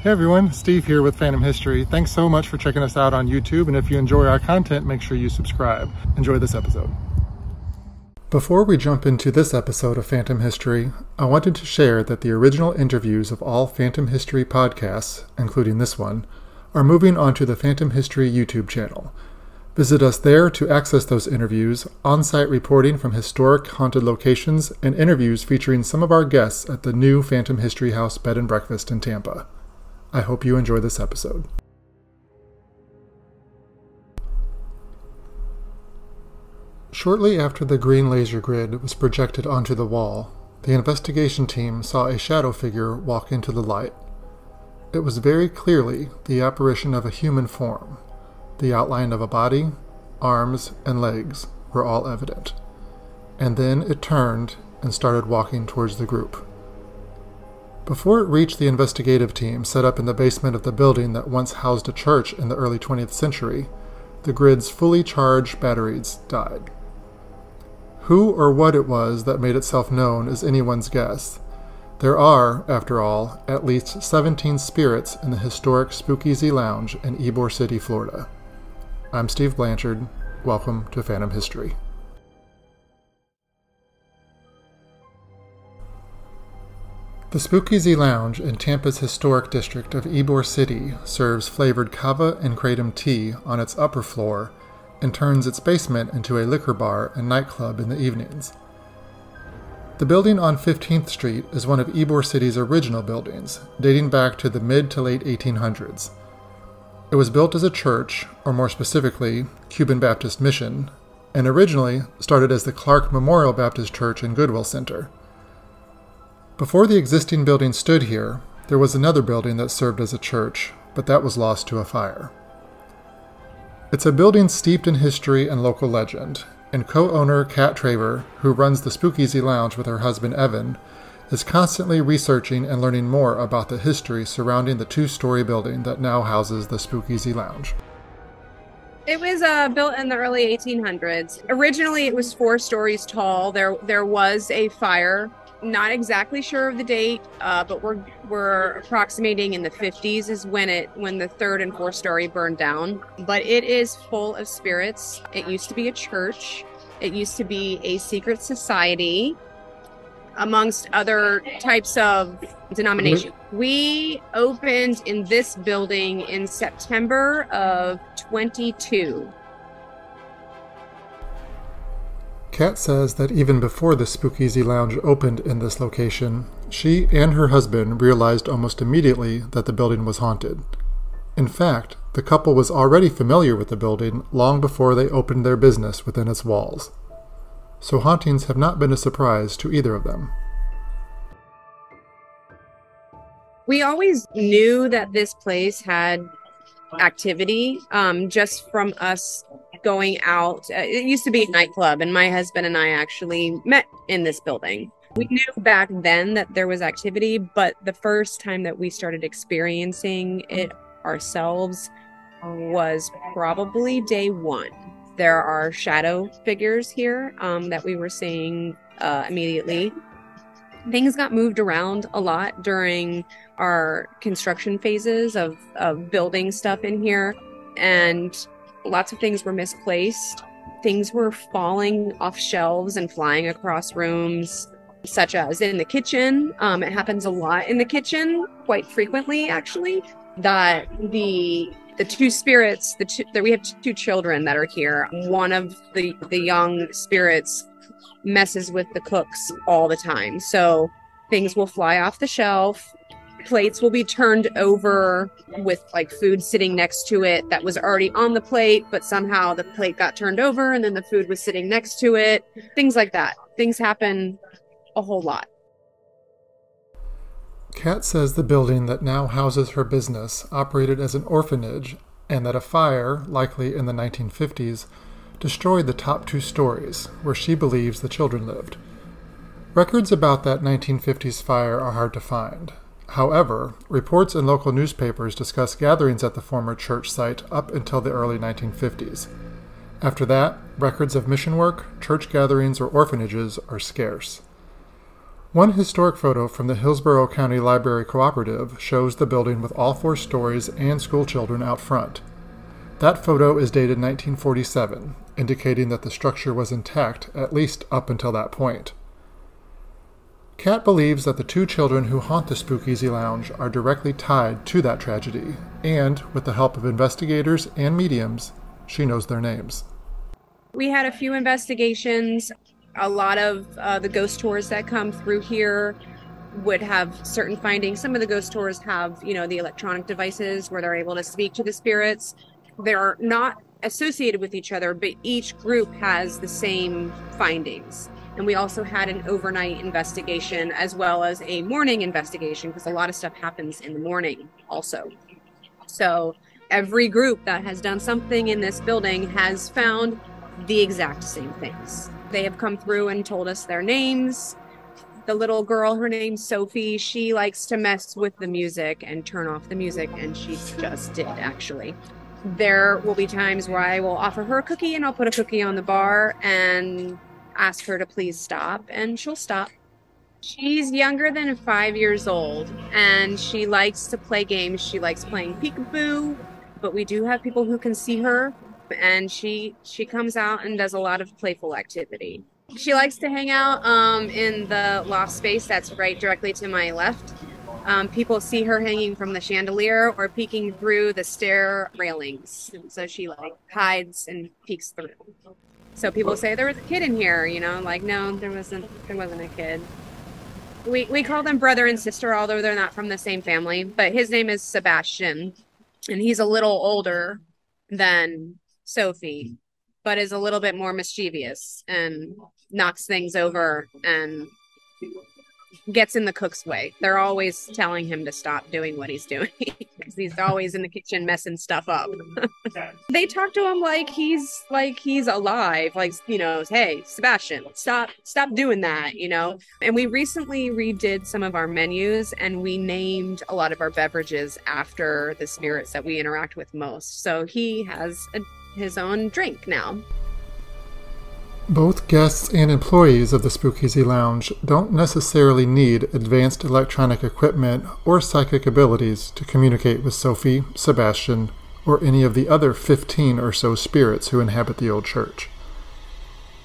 Hey everyone, Steve here with Phantom History. Thanks so much for checking us out on YouTube, and if you enjoy our content, make sure you subscribe. Enjoy this episode. Before we jump into this episode of Phantom History, I wanted to share that the original interviews of all Phantom History podcasts, including this one, are moving onto the Phantom History YouTube channel. Visit us there to access those interviews, on-site reporting from historic haunted locations, and interviews featuring some of our guests at the new Phantom History House Bed and Breakfast in Tampa. I hope you enjoy this episode. Shortly after the green laser grid was projected onto the wall, the investigation team saw a shadow figure walk into the light. It was very clearly the apparition of a human form. The outline of a body, arms, and legs were all evident. And then it turned and started walking towards the group. Before it reached the investigative team set up in the basement of the building that once housed a church in the early 20th century, the grid's fully charged batteries died. Who or what it was that made itself known is anyone's guess. There are, after all, at least 17 spirits in the historic Spookeasy Lounge in Ybor City, Florida. I'm Steve Blanchard. Welcome to Phantom History. The Spookeasy Lounge in Tampa's historic district of Ybor City serves flavored Kava and kratom tea on its upper floor and turns its basement into a liquor bar and nightclub in the evenings. The building on 15th Street is one of Ybor City's original buildings, dating back to the mid to late 1800s. It was built as a church, or more specifically, Cuban Baptist Mission, and originally started as the Clark Memorial Baptist Church and Goodwill Center. Before the existing building stood here, there was another building that served as a church, but that was lost to a fire. It's a building steeped in history and local legend, and co-owner Kat Traver, who runs the Spookeasy Lounge with her husband Evan, is constantly researching and learning more about the history surrounding the two-story building that now houses the Spookeasy Lounge. It was built in the early 1800s. Originally, it was 4 stories tall. There was a fire. Not exactly sure of the date, but we're approximating in the 50s is when the 3rd and 4th story burned down. But it is full of spirits. It used to be a church. It used to be a secret society, amongst other types of denominations. We opened in this building in September of 22. Kat says that even before the Spookeasy Lounge opened in this location, she and her husband realized almost immediately that the building was haunted. In fact, the couple was already familiar with the building long before they opened their business within its walls. So hauntings have not been a surprise to either of them. We always knew that this place had activity, just from us going out. It used to be a nightclub, and my husband and I actually met in this building. We knew back then that there was activity, but the first time that we started experiencing it ourselves was probably day 1. There are shadow figures here that we were seeing immediately. Things got moved around a lot during our construction phases of building stuff in here, and lots of things were misplaced. Things were falling off shelves and flying across rooms, such as in the kitchen. It happens a lot in the kitchen, quite frequently, actually, that the 2 spirits, that we have 2 children that are here. One of the young spirits messes with the cooks all the time. So things will fly off the shelf. Plates will be turned over with like food sitting next to it that was already on the plate, but somehow the plate got turned over and then the food was sitting next to it. Things like that. Things happen a whole lot. Kat says the building that now houses her business operated as an orphanage, and that a fire, likely in the 1950s, destroyed the top 2 stories, where she believes the children lived. Records about that 1950s fire are hard to find. However, reports in local newspapers discuss gatherings at the former church site up until the early 1950s. After that, records of mission work, church gatherings, or orphanages are scarce. One historic photo from the Hillsborough County Library Cooperative shows the building with all 4 stories and school children out front. That photo is dated 1947, indicating that the structure was intact at least up until that point. Kat believes that the 2 children who haunt the Spookeasy Lounge are directly tied to that tragedy, and with the help of investigators and mediums, she knows their names. We had a few investigations. A lot of the ghost tours that come through here would have certain findings. Some of the ghost tours have, the electronic devices where they're able to speak to the spirits. They're not associated with each other, but each group has the same findings. And we also had an overnight investigation as well as a morning investigation, because a lot of stuff happens in the morning also. So every group that has done something in this building has found the exact same things. They have come through and told us their names. The little girl, her name's Sophie, she likes to mess with the music and turn off the music, and she just did, actually. There will be times where I will offer her a cookie, and I'll put a cookie on the bar and ask her to please stop, and she'll stop. She's younger than 5 years old, and she likes to play games. She likes playing peekaboo, but we do have people who can see her, and she comes out and does a lot of playful activity. She likes to hang out in the loft space that's right directly to my left. People see her hanging from the chandelier or peeking through the stair railings. So she hides and peeks through. So people say there was a kid in here, no, there wasn't a kid. We call them brother and sister, although they're not from the same family, but his name is Sebastian, and he's a little older than Sophie, but is a little bit more mischievous and knocks things over and gets in the cook's way. They're always telling him to stop doing what he's doing because he's always in the kitchen messing stuff up. They talk to him like he's alive, hey, Sebastian, stop doing that, And we recently redid some of our menus, and we named a lot of our beverages after the spirits that we interact with most. So he has his own drink now. Both guests and employees of the Spookeasy Lounge don't necessarily need advanced electronic equipment or psychic abilities to communicate with Sophie, Sebastian, or any of the other 15 or so spirits who inhabit the old church.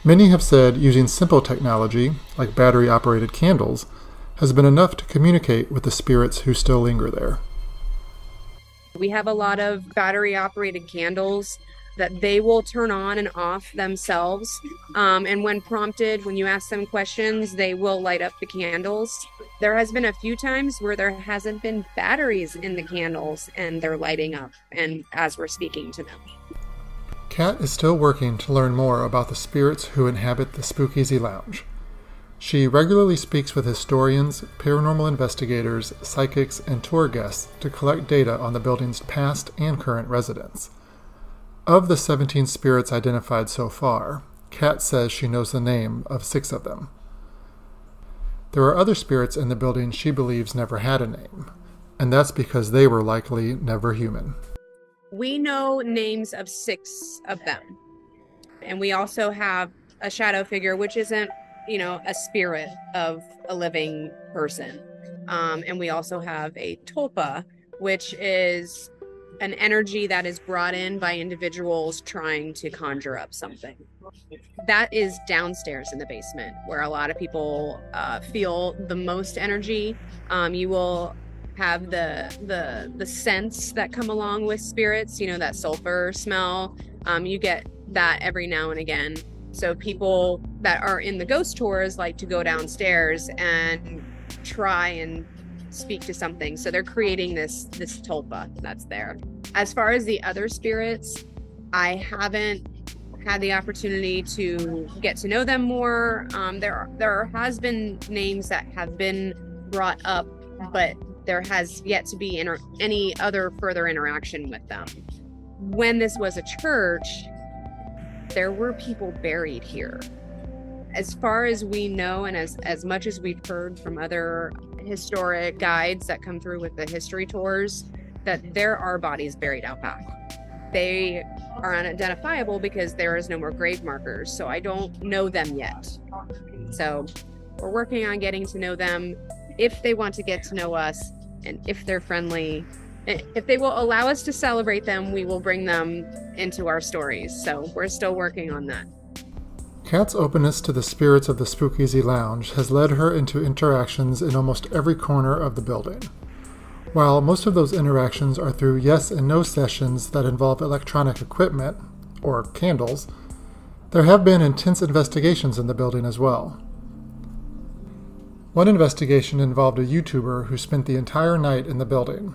Many have said using simple technology, like battery-operated candles, has been enough to communicate with the spirits who still linger there. We have a lot of battery-operated candles that they will turn on and off themselves. And when prompted, when you ask them questions, they will light up the candles. There has been a few times where there hasn't been batteries in the candles and they're lighting up, and as we're speaking to them. Kat is still working to learn more about the spirits who inhabit the Spookeasy Lounge. She regularly speaks with historians, paranormal investigators, psychics, and tour guests to collect data on the building's past and current residents. Of the 17 spirits identified so far, Kat says she knows the name of 6 of them. There are other spirits in the building she believes never had a name, and that's because they were likely never human. We know names of 6 of them. And we also have a shadow figure, which isn't, a spirit of a living person. And we also have a tulpa, which is an energy that is brought in by individuals trying to conjure up something. That is downstairs in the basement, where a lot of people feel the most energy. You will have the scents that come along with spirits, that sulfur smell. You get that every now and again. So people that are in the ghost tours like to go downstairs and try and speak to something. So they're creating this tulpa that's there. As far as the other spirits, I haven't had the opportunity to get to know them more. There has been names that have been brought up, but there has yet to be any other further interaction with them. When this was a church, there were people buried here. As far as we know, and as much as we've heard from other historic guides that come through with the history tours, that there are bodies buried out back. They are unidentifiable because there is no more grave markers, so I don't know them yet. So We're working on getting to know them, if they want to get to know us, and if they're friendly. If they will allow us to celebrate them, we will bring them into our stories. So we're still working on that. Kat's openness to the spirits of the Spookeasy Lounge has led her into interactions in almost every corner of the building. While most of those interactions are through yes and no sessions that involve electronic equipment, or candles, there have been intense investigations in the building as well. One investigation involved a YouTuber who spent the entire night in the building.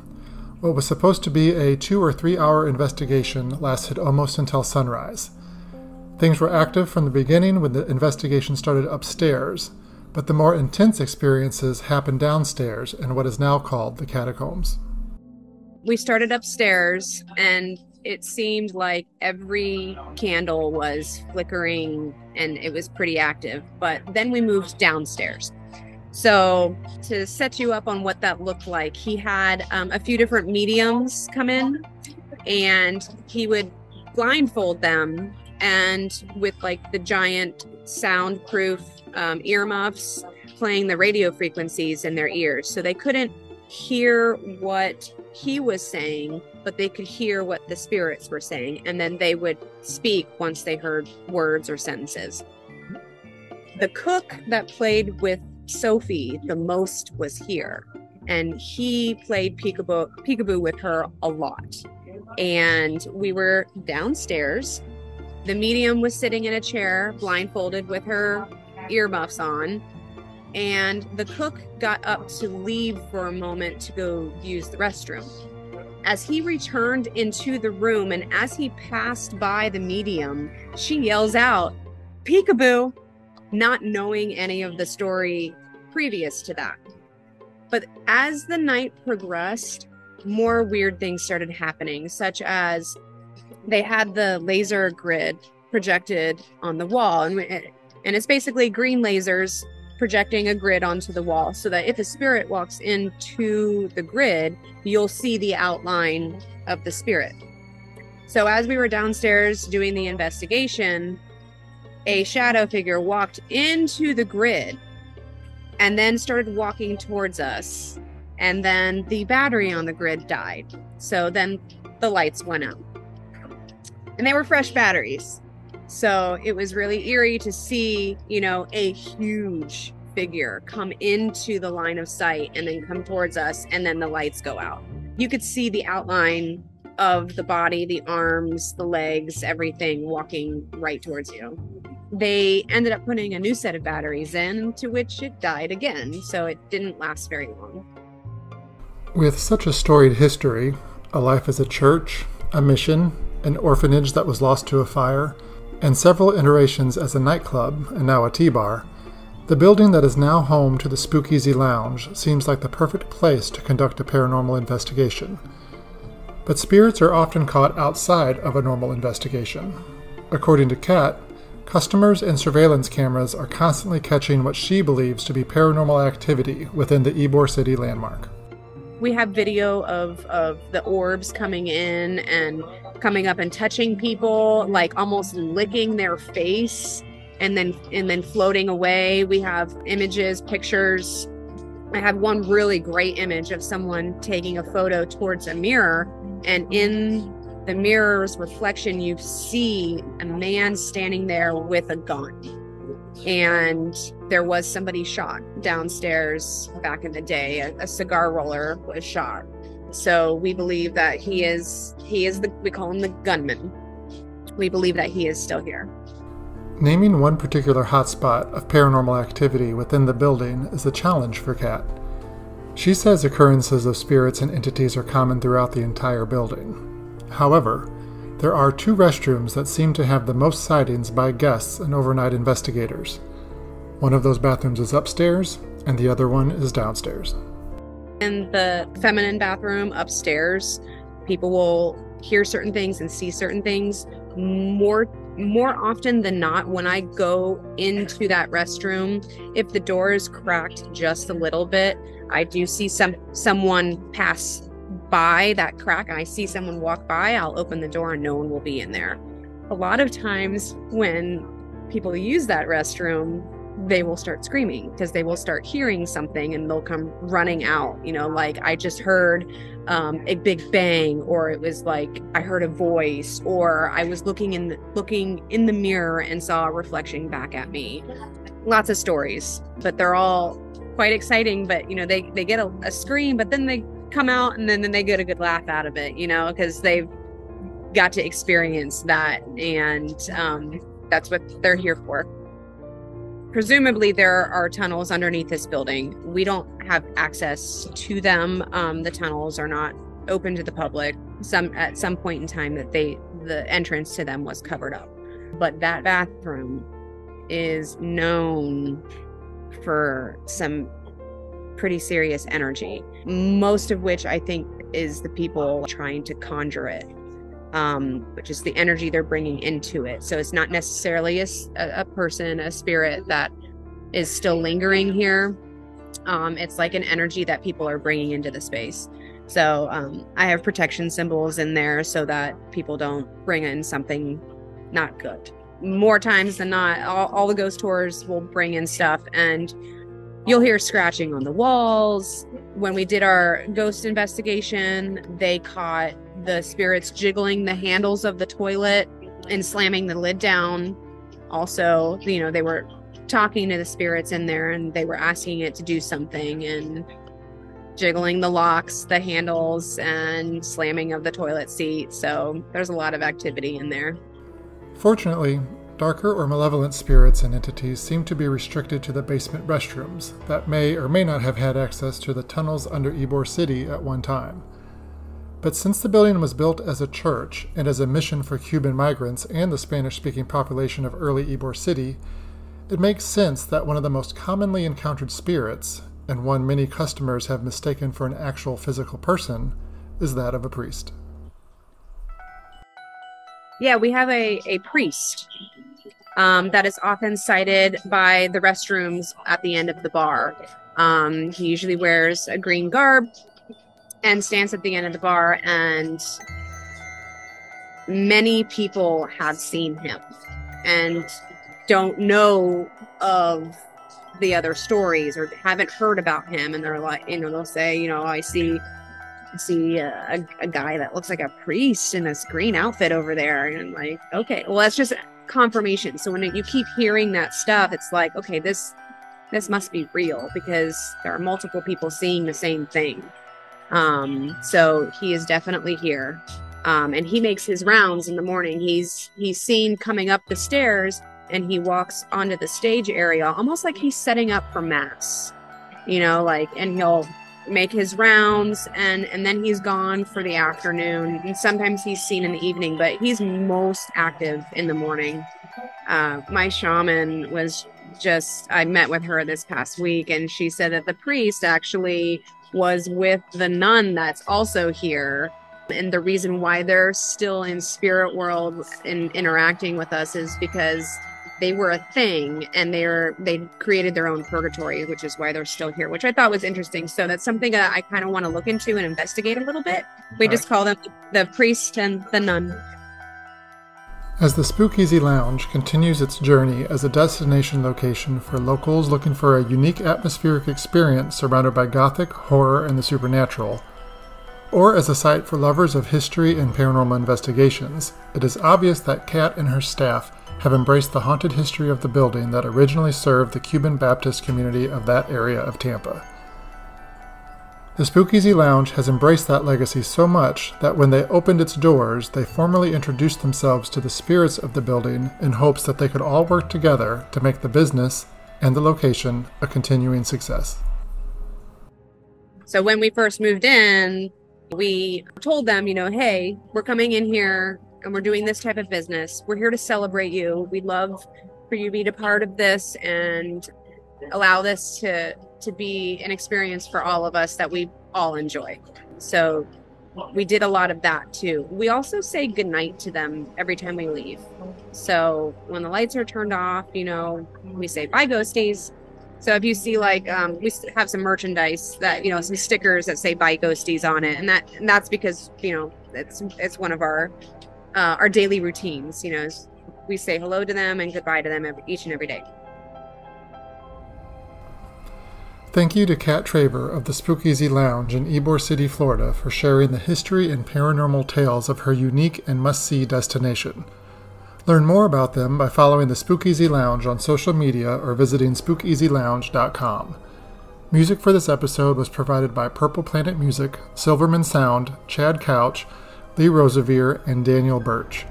What was supposed to be a 2 or 3 hour investigation lasted almost until sunrise. Things were active from the beginning when the investigation started upstairs, but the more intense experiences happened downstairs in what is now called the catacombs. We started upstairs, and it seemed like every candle was flickering and it was pretty active, but then we moved downstairs. So to set you up on what that looked like, he had a few different mediums come in, and he would blindfold them, and with like the giant soundproof earmuffs playing the radio frequencies in their ears. So they couldn't hear what he was saying, but they could hear what the spirits were saying. And then they would speak once they heard words or sentences. The cook that played with Sophie the most was here, and he played peekaboo with her a lot. And we were downstairs. The medium was sitting in a chair, blindfolded with her earmuffs on, and the cook got up to leave for a moment to go use the restroom. As he returned into the room, and as he passed by the medium, she yells out, "Peekaboo," not knowing any of the story previous to that. But as the night progressed, more weird things started happening, such as they had the laser grid projected on the wall, and it's basically green lasers projecting a grid onto the wall, so that if a spirit walks into the grid, you'll see the outline of the spirit. So as we were downstairs doing the investigation, a shadow figure walked into the grid and then started walking towards us. And then the battery on the grid died. So then the lights went out. And they were fresh batteries. So it was really eerie to see, a huge figure come into the line of sight and then come towards us, and then the lights go out. You could see the outline of the body, the arms, the legs, everything walking right towards you. They ended up putting a new set of batteries in, to which it died again, so it didn't last very long. With such a storied history, a life as a church, a mission, an orphanage that was lost to a fire, and several iterations as a nightclub and now a tea bar, the building that is now home to the Spookeasy Lounge seems like the perfect place to conduct a paranormal investigation. But spirits are often caught outside of a normal investigation. According to Kat, customers and surveillance cameras are constantly catching what she believes to be paranormal activity within the Ybor City landmark. We have video of the orbs coming in and coming up and touching people, like almost licking their face and then floating away. We have images, pictures. I have one really great image of someone taking a photo towards a mirror, and in the mirror's reflection, you see a man standing there with a gun. And there was somebody shot downstairs back in the day. A cigar roller was shot. So we believe that we call him the gunman. We believe that he is still here. Naming one particular hotspot of paranormal activity within the building is a challenge for Kat. She says occurrences of spirits and entities are common throughout the entire building. However, there are 2 restrooms that seem to have the most sightings by guests and overnight investigators. One of those bathrooms is upstairs, and the other one is downstairs. In the feminine bathroom upstairs, people will hear certain things and see certain things. More often than not, when I go into that restroom, if the door is cracked just a little bit, I do see someone pass by that crack. I see someone walk by, I'll open the door and no one will be in there. A lot of times when people use that restroom, they will start screaming because they will start hearing something and they'll come running out, like I just heard a big bang, or it was like I heard a voice, or I was looking in the mirror and saw a reflection back at me. Lots of stories, but they're all quite exciting. But they get a scream, but then they come out and then they get a good laugh out of it, because they've got to experience that, and that's what they're here for. Presumably there are tunnels underneath this building. We don't have access to them. The tunnels are not open to the public. At some point in time that the entrance to them was covered up. But that bathroom is known for some pretty serious energy, most of which I think is the people trying to conjure it, which is the energy they're bringing into it. So it's not necessarily a person, a spirit that is still lingering here. It's like an energy that people are bringing into the space. So I have protection symbols in there so that people don't bring in something not good. More times than not, all the ghost tours will bring in stuff, and you'll hear scratching on the walls. When we did our ghost investigation, they caught the spirits jiggling the handles of the toilet and slamming the lid down. Also, they were talking to the spirits in there and they were asking it to do something and jiggling the locks, the handles, and slamming of the toilet seat. So there's a lot of activity in there. Fortunately, darker or malevolent spirits and entities seem to be restricted to the basement restrooms that may or may not have had access to the tunnels under Ybor City at one time. But since the building was built as a church and as a mission for Cuban migrants and the Spanish-speaking population of early Ybor City, it makes sense that one of the most commonly encountered spirits, and one many customers have mistaken for an actual physical person, is that of a priest. Yeah, we have a priest that is often cited by the restrooms at the end of the bar. He usually wears a green garb and stands at the end of the bar, and many people have seen him and don't know of the other stories or haven't heard about him, and they're like, they'll say, I see a guy that looks like a priest in this green outfit over there, and I'm like, okay, well, that's just confirmation. So when you keep hearing that stuff, it's like, okay, this must be real, because there are multiple people seeing the same thing. So he is definitely here, and he makes his rounds in the morning. He's seen coming up the stairs, and he walks onto the stage area almost like he's setting up for mass, and he'll make his rounds, and then he's gone for the afternoon, and sometimes he's seen in the evening, but he's most active in the morning. My shaman I met with her this past week, and she said that the priest actually was with the nun that's also here, and the reason why they're still in spirit world and interacting with us is because they were a thing, and they created their own purgatory, which is why they're still here, which I thought was interesting. So that's something that I kind of want to look into and investigate a little bit. We just call them the priest and the nun. As the Spookeasy Lounge continues its journey as a destination location for locals looking for a unique atmospheric experience surrounded by gothic, horror, and the supernatural, or as a site for lovers of history and paranormal investigations, it is obvious that Kat and her staff have embraced the haunted history of the building that originally served the Cuban Baptist community of that area of Tampa. The Spookeasy Lounge has embraced that legacy so much that when they opened its doors, they formally introduced themselves to the spirits of the building in hopes that they could all work together to make the business and the location a continuing success. So when we first moved in, we told them, hey, we're coming in here and we're doing this type of business. We're here to celebrate you. We'd love for you to be a part of this and allow this to be an experience for all of us that we all enjoy. So we did a lot of that too. We also say goodnight to them every time we leave. So when the lights are turned off, we say bye ghosties. So if you see we have some merchandise that, some stickers that say bye ghosties on it. And that's because, it's one of our daily routines, we say hello to them and goodbye to them each and every day. Thank you to Kat Traver of the Spookeasy Lounge in Ybor City, Florida, for sharing the history and paranormal tales of her unique and must-see destination. Learn more about them by following the Spookeasy Lounge on social media or visiting spookeasylounge.com. Music for this episode was provided by Purple Planet Music, Silverman Sound, Chad Couch, Lee Rosevere, and Daniel Birch.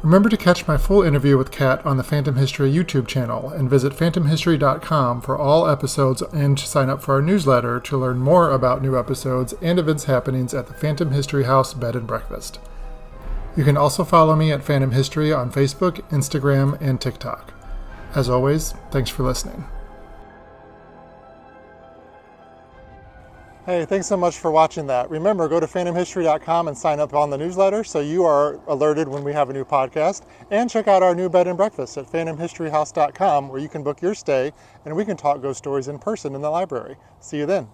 Remember to catch my full interview with Kat on the Phantom History YouTube channel and visit phantomhistory.com for all episodes and to sign up for our newsletter to learn more about new episodes and events happenings at the Phantom History House Bed and Breakfast. You can also follow me at Phantom History on Facebook, Instagram, and TikTok. As always, thanks for listening. Hey, thanks so much for watching that. Remember, go to phantomhistory.com and sign up on the newsletter so you are alerted when we have a new podcast. And check out our new bed and breakfast at phantomhistoryhouse.com where you can book your stay and we can talk ghost stories in person in the library. See you then.